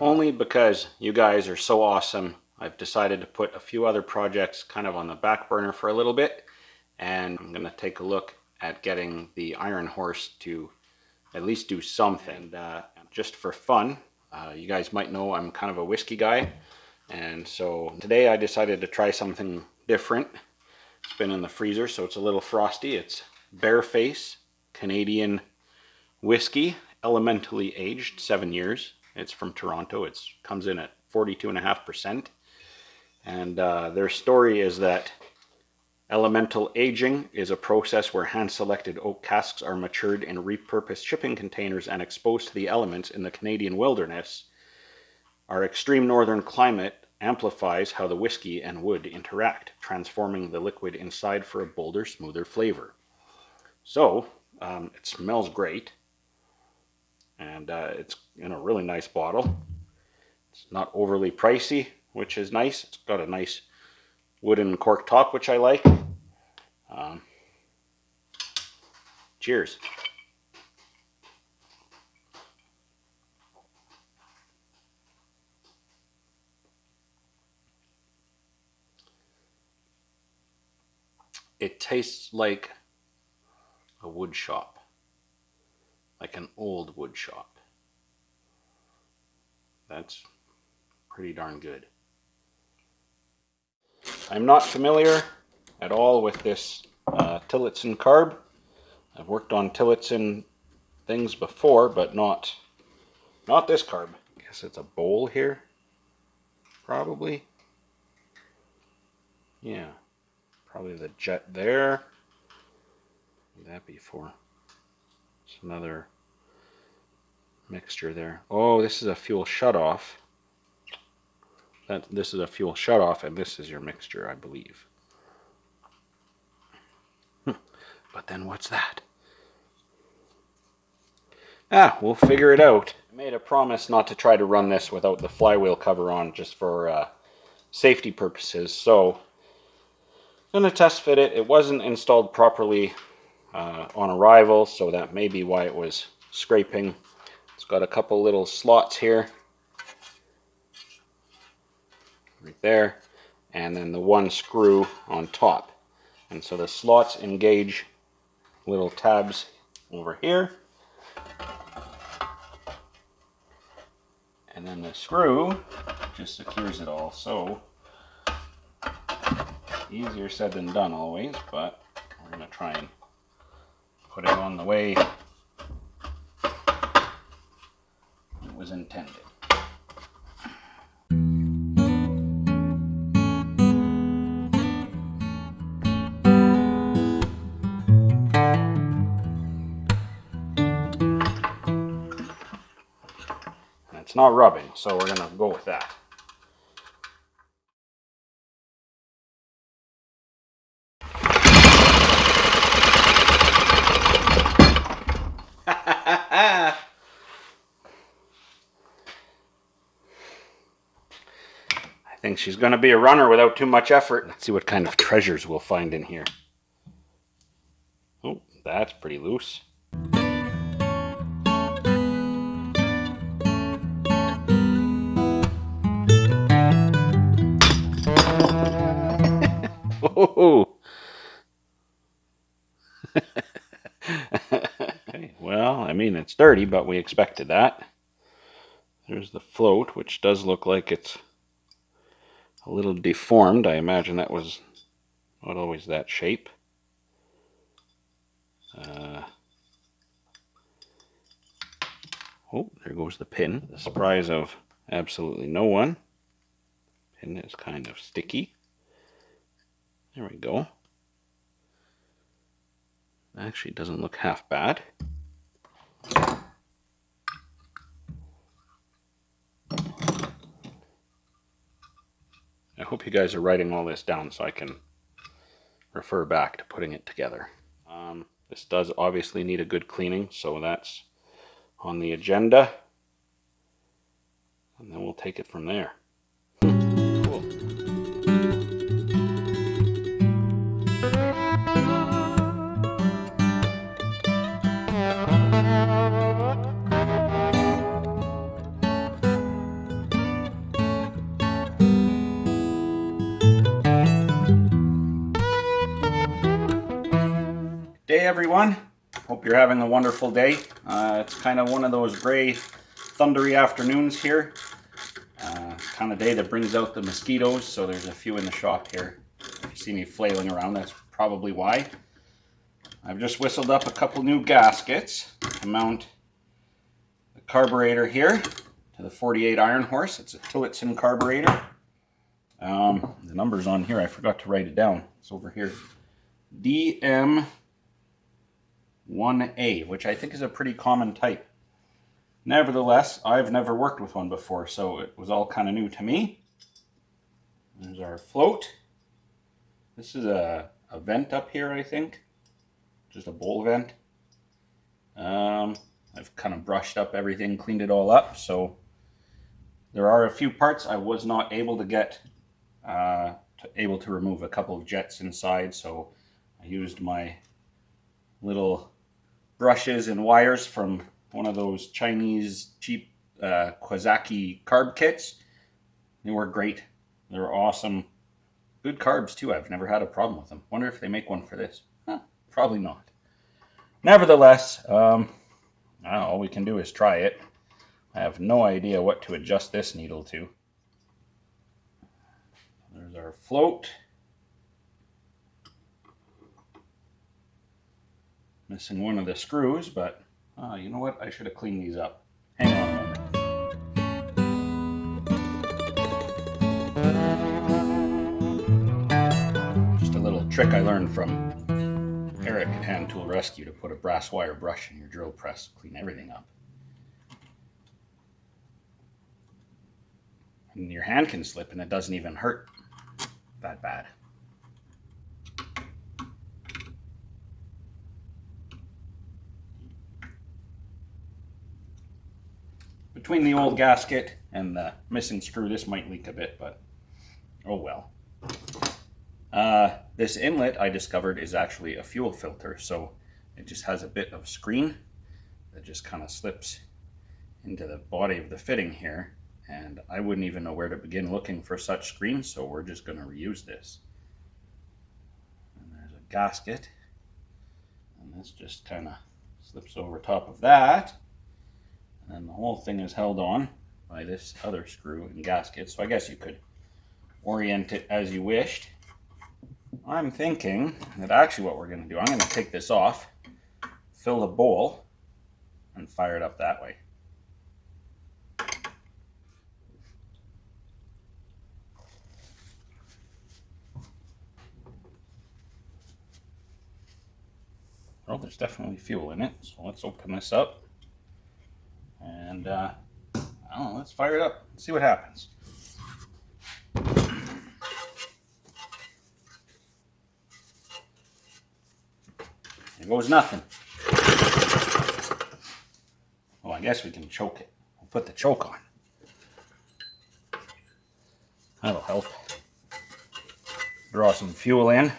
Only because you guys are so awesome, I've decided to put a few other projects kind of on the back burner for a little bit, and I'm going to take a look at getting the Iron Horse to at least do something. And just for fun, you guys might know I'm kind of a whiskey guy, and so today I decided to try something different. It's been in the freezer, so it's a little frosty. It's Bareface Canadian whiskey, elementally aged, 7 years. It's from Toronto. It comes in at 42.5%. And their story is that elemental aging is a process where hand-selected oak casks are matured in repurposed shipping containers and exposed to the elements in the Canadian wilderness. Our extreme northern climate amplifies how the whiskey and wood interact, transforming the liquid inside for a bolder, smoother flavor. So, it smells great. And it's in a really nice bottle. It's not overly pricey, which is nice. It's got a nice wooden cork top, which I like. Cheers. It tastes like a wood shop, like an old wood shop. That's pretty darn good. I'm not familiar at all with this Tillotson carb. I've worked on Tillotson things before, but not this carb. I guess it's a bowl here, probably. Yeah, probably the jet there. What would that be for? It's another mixture there. Oh, this is a fuel shutoff. This is a fuel shutoff, and this is your mixture, I believe. But then what's that? We'll figure it out. I made a promise not to try to run this without the flywheel cover on, just for safety purposes. So I'm going to test fit it. It wasn't installed properly on arrival, so that may be why it was scraping. It's got a couple little slots here, right there, and then the one screw on top. And so the slots engage little tabs over here, and then the screw just secures it all. So easier said than done always, but we're going to try and put it on the way it was intended. It's not rubbing, so we're going to go with that. I think she's going to be a runner without too much effort. Let's see what kind of treasures we'll find in here. Oh, that's pretty loose. Oh. Okay, well, I mean, it's dirty, but we expected that. There's the float, which does look like it's a little deformed. I imagine that was not always that shape. Oh, there goes the pin. The surprise of absolutely no one. Pin is kind of sticky. There we go. Actually doesn't look half bad. I hope you guys are writing all this down so I can refer back to putting it together. This does obviously need a good cleaning, so that's on the agenda. And then we'll take it from there. Cool. Day, everyone. Hope you're having a wonderful day. It's kind of one of those gray, thundery afternoons here. Kind of day that brings out the mosquitoes, so there's a few in the shop here. If you see me flailing around, that's probably why. I've just whistled up a couple new gaskets to mount the carburetor here to the 48 Iron Horse. It's a Tillotson carburetor. The number's on here. I forgot to write it down. It's over here. DM1A, which I think is a pretty common type. Nevertheless, I've never worked with one before, so it was all kind of new to me. There's our float. This is a vent up here, I think. Just a bowl vent. I've kind of brushed up everything, cleaned it all up, so there are a few parts I was not able to get, able to remove a couple of jets inside, so I used my little brushes and wires from one of those Chinese cheap Kwazaki carb kits. They were great. They were awesome. Good carbs too. I've never had a problem with them. Wonder if they make one for this. Probably not. Nevertheless, all we can do is try it. I have no idea what to adjust this needle to. There's our float. Missing one of the screws, but you know what? I should have cleaned these up. Hang on a moment. Just a little trick I learned from Eric at Hand Tool Rescue to put a brass wire brush in your drill press, clean everything up. And your hand can slip and it doesn't even hurt that bad. Between the old gasket and the missing screw, this might leak a bit, but oh well. This inlet, I discovered, is actually a fuel filter, so it just has a bit of screen that just kind of slips into the body of the fitting here, and I wouldn't even know where to begin looking for such screens, so we're just going to reuse this. And there's a gasket, and this just kind of slips over top of that. And then the whole thing is held on by this other screw and gasket. So I guess you could orient it as you wished. I'm thinking that actually what we're going to do, I'm going to take this off, fill the bowl, and fire it up that way. Well, there's definitely fuel in it, so let's open this up. And I don't know, let's fire it up, see what happens. There goes nothing. Oh, I guess we can choke it. We'll put the choke on. That'll help. Draw some fuel in.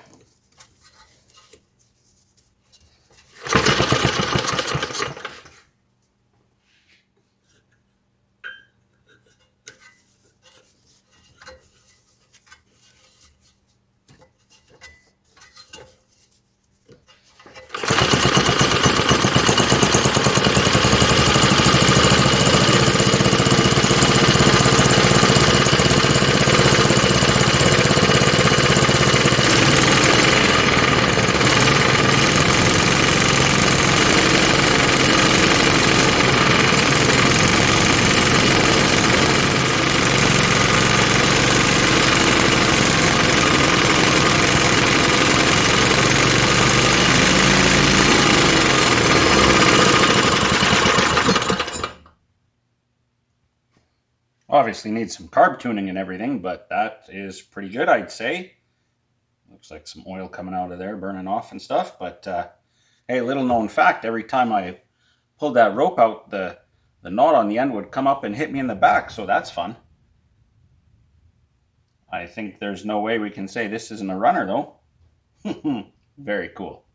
obviously needs some carb tuning and everything, but that is pretty good, I'd say. Looks like some oil coming out of there, burning off and stuff. But hey, little known fact, every time I pulled that rope out, the knot on the end would come up and hit me in the back, so that's fun. I think there's no way we can say this isn't a runner, though. Very cool.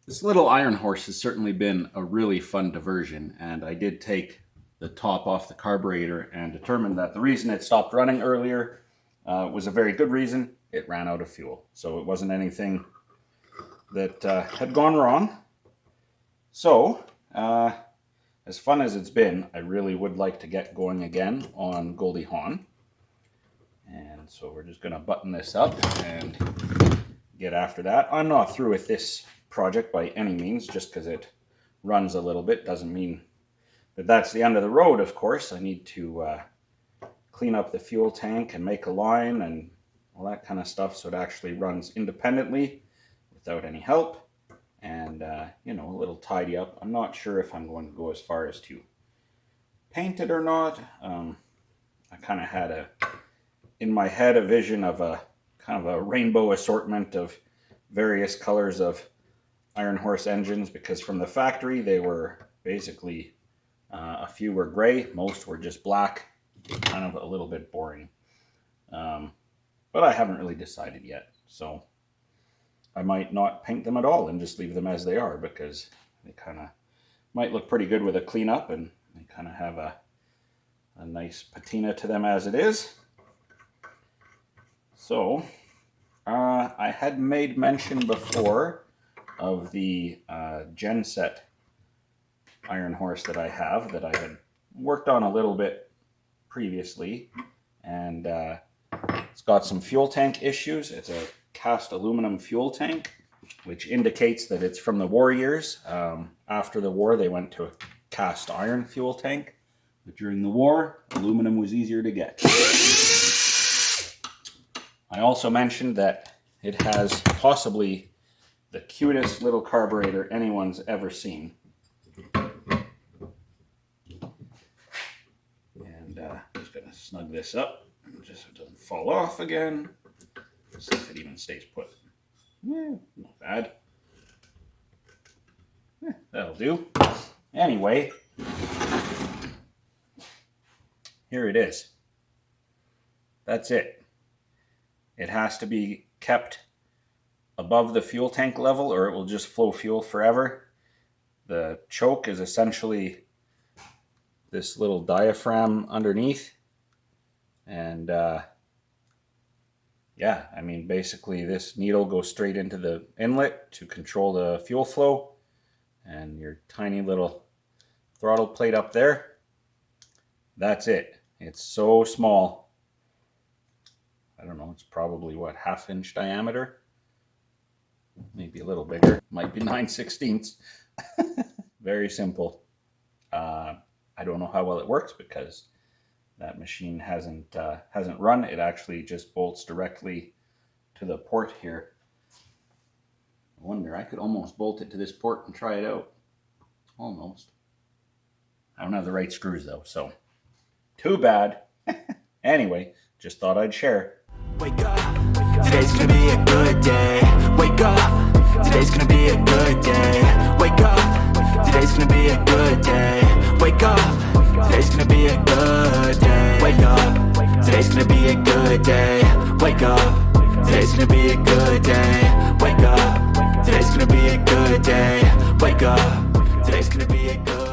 This little iron horse has certainly been a really fun diversion, and I did take the top off the carburetor and determined that the reason it stopped running earlier was a very good reason. It ran out of fuel. So it wasn't anything that had gone wrong. So, as fun as it's been, I really would like to get going again on Goldie Hawn. And so we're just going to button this up and get after that. I'm not through with this project by any means, just because it runs a little bit doesn't mean that that's the end of the road, of course. I need to clean up the fuel tank and make a line and all that kind of stuff so it actually runs independently without any help. And, you know, a little tidy up. I'm not sure if I'm going to go as far as to paint it or not. I kind of had in my head a vision of a kind of a rainbow assortment of various colors of Iron Horse engines, because from the factory they were basically a few were gray, most were just black, kind of a little bit boring. But I haven't really decided yet, so I might not paint them at all and just leave them as they are, because they kind of might look pretty good with a cleanup, and they kind of have a nice patina to them as it is. So I had made mention before of the Genset Iron Horse that I have, that I had worked on a little bit previously, and it's got some fuel tank issues. It's a cast aluminum fuel tank, which indicates that it's from the war years. After the war, they went to a cast iron fuel tank, but during the war, aluminum was easier to get. I also mentioned that it has possibly the cutest little carburetor anyone's ever seen. And I'm just going to snug this up just so it doesn't fall off again. See if it even stays put. Yeah, not bad. That'll do. Anyway, here it is. That's it. It has to be kept above the fuel tank level or it will just flow fuel forever. The choke is essentially this little diaphragm underneath. And yeah, I mean, basically this needle goes straight into the inlet to control the fuel flow. And your tiny little throttle plate up there. That's it. It's so small. I don't know, it's probably what, 1/2 inch diameter? Maybe a little bigger. Might be 9/16. Very simple. I don't know how well it works because that machine hasn't run. It actually just bolts directly to the port here. I wonder, I could almost bolt it to this port and try it out. Almost. I don't have the right screws though, so too bad. Anyway, just thought I'd share. Wake up, today's gonna be a good day. Wake up, today's gonna be a good day. Wake up, today's gonna be a good day. Wake up, today's gonna be a good day. Wake up, today's gonna be a good day. Wake up, today's gonna be a good day. Wake up, today's gonna be a good day. Wake up, today's gonna be a good day.